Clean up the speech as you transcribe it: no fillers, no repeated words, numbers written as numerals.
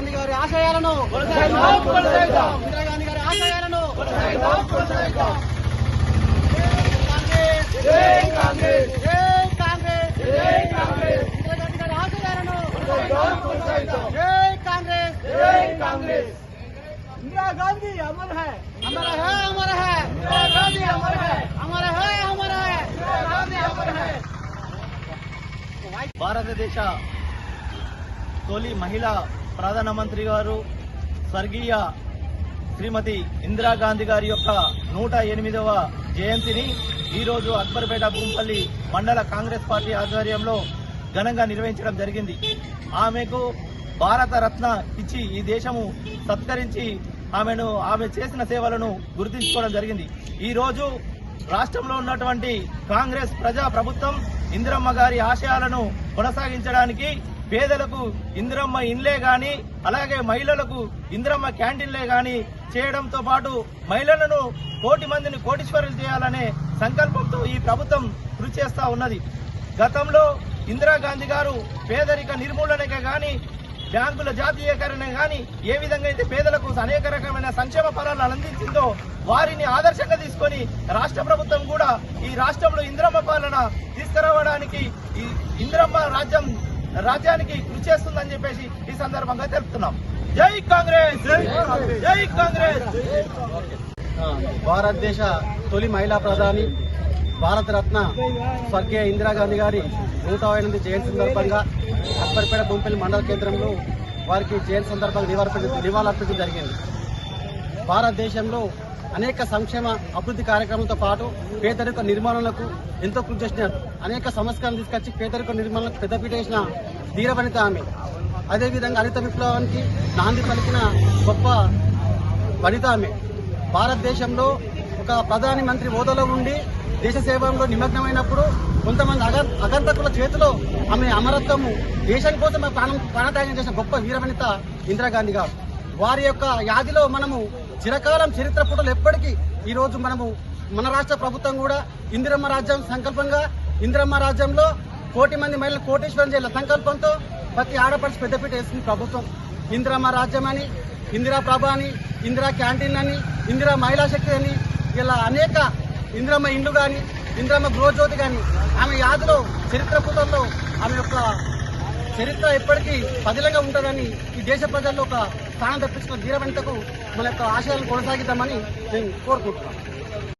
గాంధీ గారి ఆశయాలను ఇందిరా గాంధీ గారి ఆశయాలను इंदिरा गांधी अमर है, अमर है, अमर है। इंदिरा गांधी अमर है, अमर है, अमर है। इंदिरा गांधी अमर है। భారతదేశ తొలి మహిళా ప్రధానమంత్రి గారు స్వర్గీయ శ్రీమతి ఇందిరాగాంధీ గారి యొక్క 108వ జయంతిని ఈరోజు అక్బర్పేట భూంపల్లి మండల కాంగ్రెస్ పార్టీ ఆధ్వర్యంలో ఘనంగా నిర్వహించడం జరిగింది. ఆమెకు భారత రత్న ఇచ్చి ఈ దేశము సత్కరించి ఆమె చేసిన సేవలను గుర్తించుకోవడం జరిగింది. ఈ రోజు రాష్ట్రంలో ఉన్నటువంటి కాంగ్రెస్ ప్రజా ప్రభుత్వం ఇందిరమ్మ గారి ఆశయాలను కొనసాగించడానికి పేదలకు ఇందిరమ్మ ఇండ్లే గాని, అలాగే మహిళలకు ఇందిరమ్మ క్యాంటీన్లే గాని చేయడంతో పాటు మహిళలను 1,00,00,000 మందిని కోటీశ్వరులు చేయాలనే సంకల్పంతో ఈ ప్రభుత్వం కృషి చేస్తా ఉన్నది. గతంలో ఇందిరాగాంధీ గారు పేదరిక నిర్మూలనకే గాని, బ్యాంకుల జాతీయకరణ గాని ఏ విధంగా అయితే పేదలకు అనేక రకమైన సంక్షేమ ఫలాలను అందించిందో వారిని ఆదర్శంగా తీసుకొని రాష్ట్ర ప్రభుత్వం కూడా ఈ రాష్ట్రంలో ఇందిరమ్మ పాలన తీసుకురావడానికి ఈ ఇందిరమ్మ రాజ్యానికి కృషి చేస్తుందని చెప్పేసి ఈ సందర్భంగా తెలుపుతున్నాం. జై కాంగ్రెస్, జై కాంగ్రెస్. భారతదేశ తొలి మహిళా ప్రధాని భారత రత్న స్వర్గీయ ఇందిరాగాంధీ గారి 108వ జయంతి సందర్భంగా అక్బర్పేట భూంపల్లి మండల కేంద్రంలో వారికి జయంతి సందర్భంగా నివాళులర్పించడం జరిగింది. భారతదేశంలో అనేక సంక్షేమ అభివృద్ధి కార్యక్రమాలతో పాటు పేదరిక నిర్మాణాలకు ఎంతో కృషి చేసిన అనేక సంస్కరణలు తీసుకొచ్చి పేదరిక నిర్మాణాలకు పెద్దపీట వేసిన ధీరవనిత ఆమె. అదేవిధంగా హరిత విప్లవానికి నాంది పలికిన గొప్ప వనిత ఆమె. భారతదేశంలో ఒక ప్రధాని మంత్రి హోదాలో ఉండి దేశ సేవలో నిమగ్నమైనప్పుడు కొంతమంది అగంతకుల చేతిలో ఆమె అమరత్వము దేశం కోసం ప్రాణత్యాగం చేసిన గొప్ప వీరవనిత ఇందిరాగాంధీ గారు. వారి యొక్క యాదిలో మనము చిరకాలం చరిత్ర పుటలు ఎప్పటికీ ఈరోజు మనము మన రాష్ట్ర ప్రభుత్వం కూడా ఇందిరమ్మ రాజ్యం సంకల్పంగా ఇందిరమ్మ రాజ్యంలో 1,00,00,000 మంది మహిళలు కోటీశ్వరం చేయాల సంకల్పంతో ప్రతి ఆడపడిచి పెద్దపీట వేసింది ప్రభుత్వం. ఇందిరమ్మ రాజ్యం అని, ఇందిరా ప్రభ అని, ఇందిరా క్యాంటీన్ అని, ఇందిరా మహిళా శక్తి అని, ఇలా అనేక ఇందిరమ్మ ఇండ్లు కానీ, ఇందిరమ్మ గృహజ్యోతి కానీ ఆమె యాదిలో చరిత్ర పుటల్లో ఆమె యొక్క చరిత్ర ఎప్పటికీ పదిలంగా ఉంటుందని ఈ దేశ ప్రజల్లో ఒక స్థానం తెప్పించుకున్న ధీరవనితకు మన యొక్క ఆశయాలను కొనసాగిద్దామని నేను కోరుకుంటున్నాను.